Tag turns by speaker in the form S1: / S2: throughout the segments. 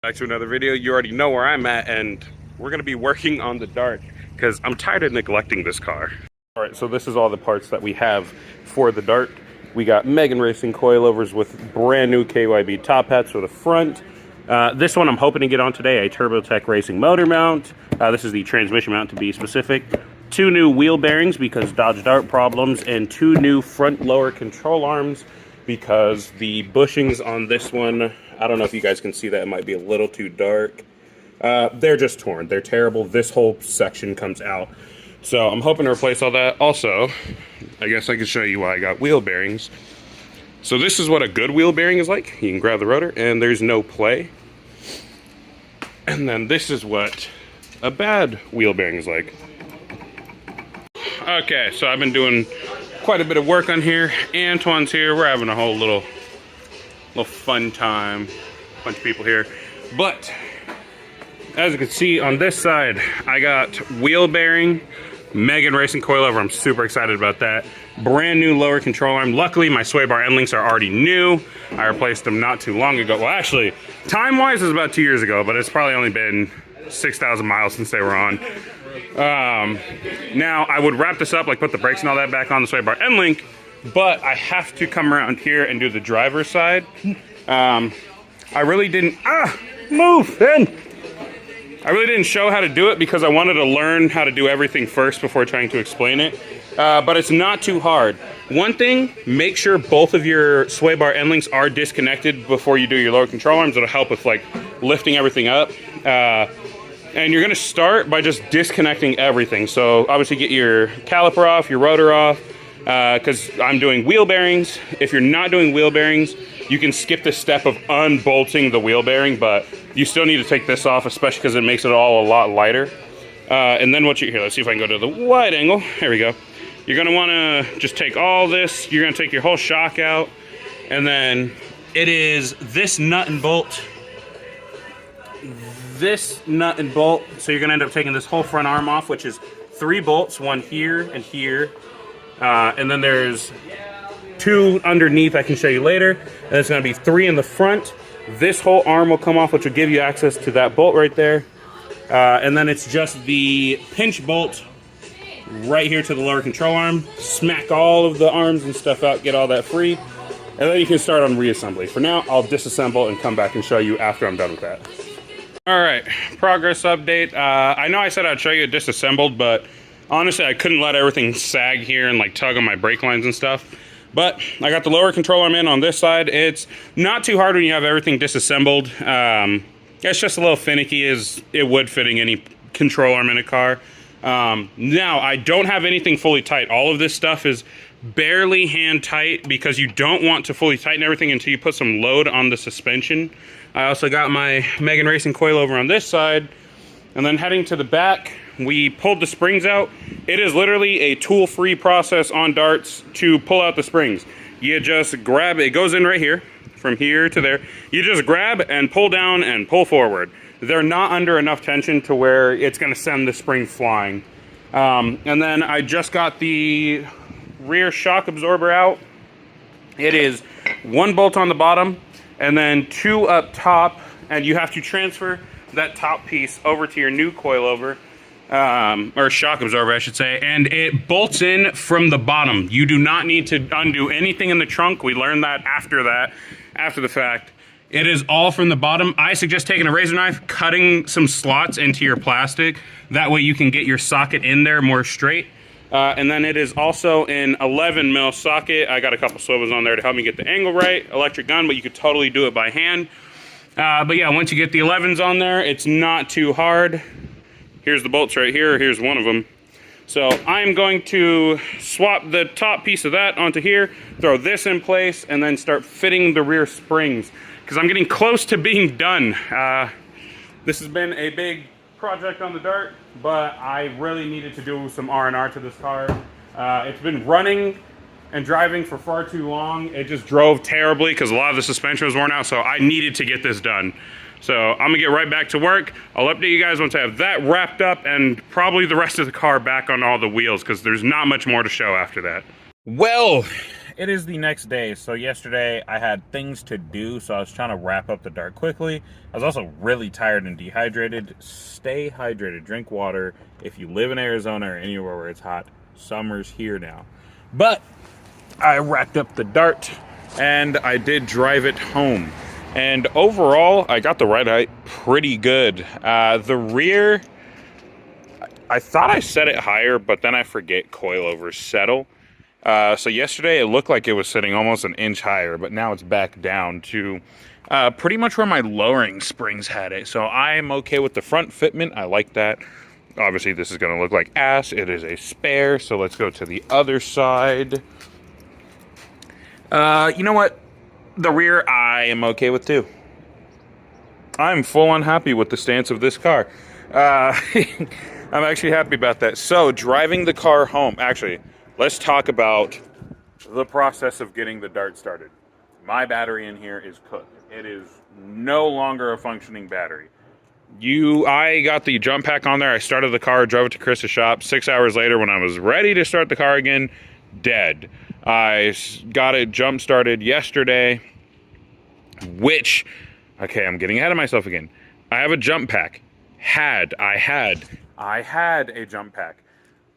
S1: Back to another video. You already know where I'm at, and we're gonna be working on the Dart because I'm tired of neglecting this car. All right, so this is all the parts that we have for the Dart. We got Megan Racing coilovers with brand new KYB top hats for the front. This one I'm hoping to get on today, a TurboTech Racing motor mount. This is the transmission mount to be specific. 2 new wheel bearings because Dodge Dart problems, and 2 new front lower control arms because the bushings on this one, I don't know if you guys can see that, it might be a little too dark. They're just torn. They're terrible. This whole section comes out. So I'm hoping to replace all that. Also, I guess I can show you why I got wheel bearings. So this is what a good wheel bearing is like. You can grab the rotor and there's no play. And then this is what a bad wheel bearing is like. Okay, so I've been doing quite a bit of work on here. Antoine's here. We're having a whole little fun time. Bunch of people here. But as you can see on this side, I got wheel bearing, Megan Racing coilover. I'm super excited about that. Brand new lower control arm. Luckily, my sway bar end links are already new. I replaced them not too long ago. Well, actually, time-wise, it was about 2 years ago, but it's probably only been 6,000 miles since they were on. Now, I would wrap this up, like put the brakes and all that back on the sway bar end link, but I have to come around here and do the driver's side. I really didn't, move in. I really didn't show how to do it because I wanted to learn how to do everything first before trying to explain it. But it's not too hard. One thing, make sure both of your sway bar end links are disconnected before you do your lower control arms. It'll help with like lifting everything up. And you're gonna start by just disconnecting everything. So obviously get your caliper off, your rotor off, because I'm doing wheel bearings. If you're not doing wheel bearings, you can skip the step of unbolting the wheel bearing, but you still need to take this off, especially because it makes it all a lot lighter. And then what you here, let's see if I can go to the wide angle. There we go. You're gonna wanna just take all this, you're gonna take your whole shock out, and then it is this nut and bolt, so you're gonna end up taking this whole front arm off, which is 3 bolts, one here and here, and then there's 2 underneath. I can show you later, and it's gonna be 3 in the front. This whole arm will come off, which will give you access to that bolt right there, and then it's just the pinch bolt right here to the lower control arm. Smack all of the arms and stuff out, get all that free, and then you can start on reassembly. For now, I'll disassemble and come back and show you after I'm done with that. All right, progress update. I know I said I'd show you it disassembled, but honestly, I couldn't let everything sag here and like tug on my brake lines and stuff. But I got the lower control arm in on this side. It's not too hard when you have everything disassembled. It's just a little finicky as it would fitting any control arm in a car. Now, I don't have anything fully tight. All of this stuff is barely hand tight because you don't want to fully tighten everything until you put some load on the suspension. I also got my Megan Racing coilover on this side. And then heading to the back, we pulled the springs out. It is literally a tool-free process on darts to pull out the springs. You just grab it. It goes in right here, from here to there. You just grab and pull down and pull forward. They're not under enough tension to where it's going to send the spring flying. And then I just got the rear shock absorber out. It is 1 bolt on the bottom and then 2 up top, and you have to transfer that top piece over to your new coilover, or shock absorber, I should say, and it bolts in from the bottom. You do not need to undo anything in the trunk. We learned that, after the fact. It is all from the bottom. I suggest taking a razor knife, cutting some slots into your plastic. That way you can get your socket in there more straight. And then it is also an 11 mil socket. I got a couple swivels on there to help me get the angle right. Electric gun, but you could totally do it by hand. But yeah, once you get the 11s on there, it's not too hard. Here's the bolts right here. Here's one of them. So I'm going to swap the top piece of that onto here, throw this in place, and then start fitting the rear springs, because I'm getting close to being done. This has been a big project on the Dart, but I really needed to do some R&R to this car. It's been running and driving for far too long. It just drove terribly because a lot of the suspension was worn out, so I needed to get this done. So I'm gonna get right back to work. I'll update you guys once I have that wrapped up and probably the rest of the car back on all the wheels, because there's not much more to show after that. Well, it is the next day. So yesterday I had things to do, so I was trying to wrap up the dart quickly. I was also really tired and dehydrated. Stay hydrated, drink water. If you live in Arizona or anywhere where it's hot, summer's here now. But I wrapped up the dart and I did drive it home. And overall, I got the ride height pretty good. The rear, I thought I set it higher, but then I forget coilovers settle. So yesterday it looked like it was sitting almost an inch higher, but now it's back down to pretty much where my lowering springs had it. So I'm okay with the front fitment. I like that. Obviously this is going to look like ass. It is a spare, so let's go to the other side. You know what? The rear I am okay with too. I'm full on happy with the stance of this car. I'm actually happy about that. So driving the car home, actually, let's talk about the process of getting the dart started. My battery in here is cooked. It is no longer a functioning battery. I got the jump pack on there. I started the car, drove it to Chris's shop. 6 hours later, when I was ready to start the car again, dead. I got it jump started yesterday, which, okay, I'm getting ahead of myself again. I have a jump pack. I had a jump pack.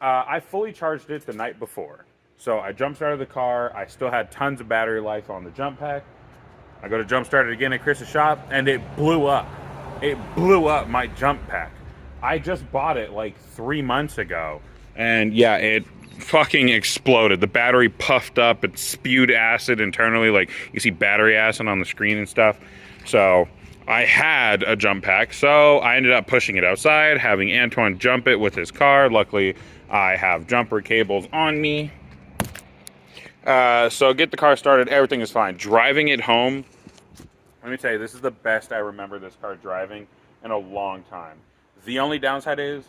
S1: I fully charged it the night before. So I jump started the car. I still had tons of battery life on the jump pack. I go to jump start it again at Chris's shop and it blew up. It blew up my jump pack. I just bought it like 3 months ago. And yeah, it fucking exploded. The battery puffed up. It spewed acid internally. Like you see battery acid on the screen and stuff. So I had a jump pack, so I ended up pushing it outside, having Antoine jump it with his car. Luckily, I have jumper cables on me. So get the car started, everything is fine. Driving it home, let me tell you, this is the best I remember this car driving in a long time. The only downside is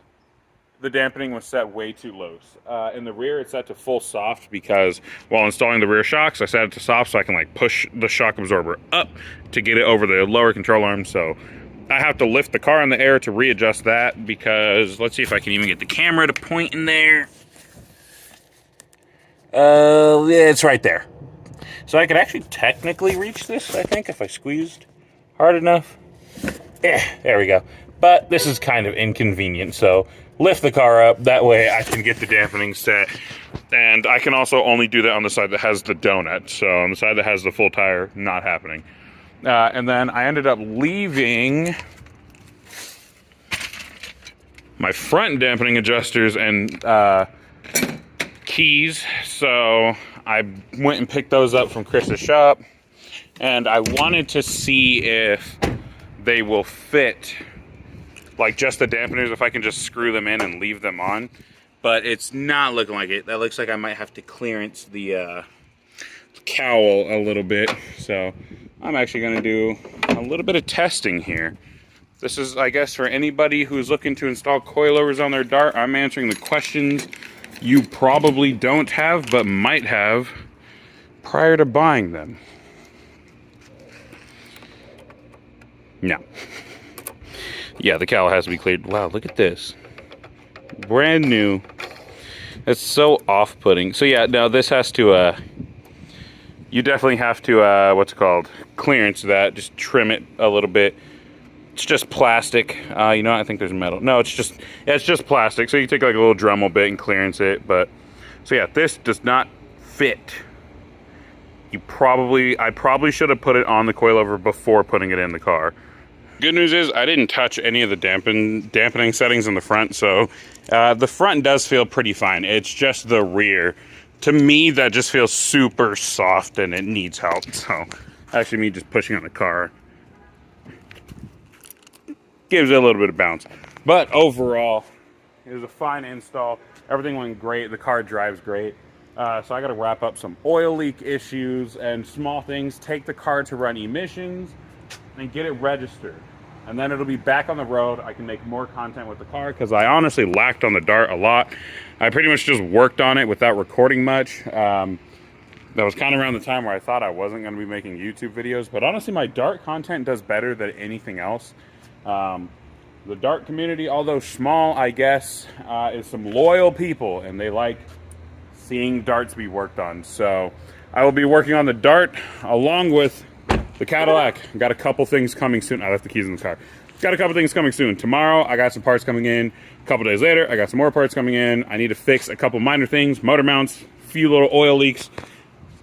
S1: the dampening was set way too loose. In the rear, it's set to full soft because while installing the rear shocks, I set it to soft so I can like push the shock absorber up to get it over the lower control arm. So I have to lift the car in the air to readjust that because let's see if I can even get the camera to point in there. It's right there. So I could actually technically reach this, I think, if I squeezed hard enough. There we go. But this is kind of inconvenient, so lift the car up. That way I can get the dampening set. And I can also only do that on the side that has the donut. So on the side that has the full tire, not happening. And then I ended up leaving my front dampening adjusters and keys. So I went and picked those up from Chris's shop. And I wanted to see if they will fit, like just the dampeners, if I can just screw them in and leave them on. But it's not looking like it. That looks like I might have to clearance the cowl a little bit. So I'm actually going to do a little bit of testing here. This is, I guess, for anybody who's looking to install coilovers on their dart. I'm answering the questions you probably don't have, but might have prior to buying them. No. Yeah, the cowl has to be cleared. Wow, look at this. Brand new. It's so off-putting. So yeah, no, this has to, you definitely have to, what's it called? Clearance that. Just trim it a little bit. It's just plastic. You know, I think there's metal. No, it's just plastic. So you take like a little Dremel bit and clearance it. But, so yeah, this does not fit. I probably should have put it on the coilover before putting it in the car. Good news is I didn't touch any of the dampening settings in the front, so the front does feel pretty fine. It's just the rear. To me, that just feels super soft and it needs help. So actually me just pushing on the car gives it a little bit of bounce. But overall, it was a fine install. Everything went great. The car drives great. So I got to wrap up some oil leak issues and small things. Take the car to run emissions and get it registered. And then it'll be back on the road. I can make more content with the car because I honestly lacked on the dart a lot. I pretty much just worked on it without recording much. That was kind of around the time where I thought I wasn't going to be making YouTube videos. But honestly, my dart content does better than anything else. The dart community, although small, I guess, is some loyal people. And they like seeing darts be worked on. So I will be working on the Dart along with the Cadillac. Got a couple things coming soon. I left the keys in the car. Got a couple things coming soon. Tomorrow, I got some parts coming in. A couple days later, I got some more parts coming in. I need to fix a couple minor things, motor mounts, a few little oil leaks.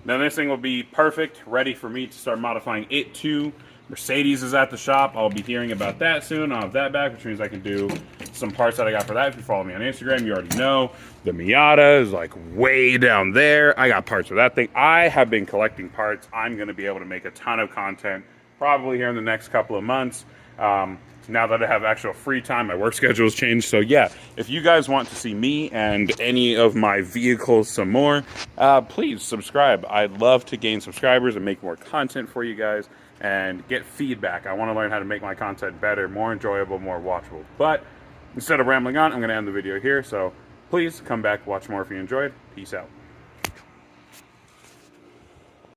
S1: Then this thing will be perfect, ready for me to start modifying it too. Mercedes is at the shop. I'll be hearing about that soon. I'll have that back, which means I can do some parts that I got for that. If you follow me on Instagram, you already know. The Miata is like way down there. I got parts for that thing. I have been collecting parts. I'm going to be able to make a ton of content probably here in the next couple of months. Now that I have actual free time, my work schedule has changed. So yeah, if you guys want to see me and any of my vehicles some more, please subscribe. I'd love to gain subscribers and make more content for you guys and get feedback. I want to learn how to make my content better, more enjoyable, more watchable. But instead of rambling on, I'm going to end the video here. So please come back, watch more if you enjoyed. Peace out.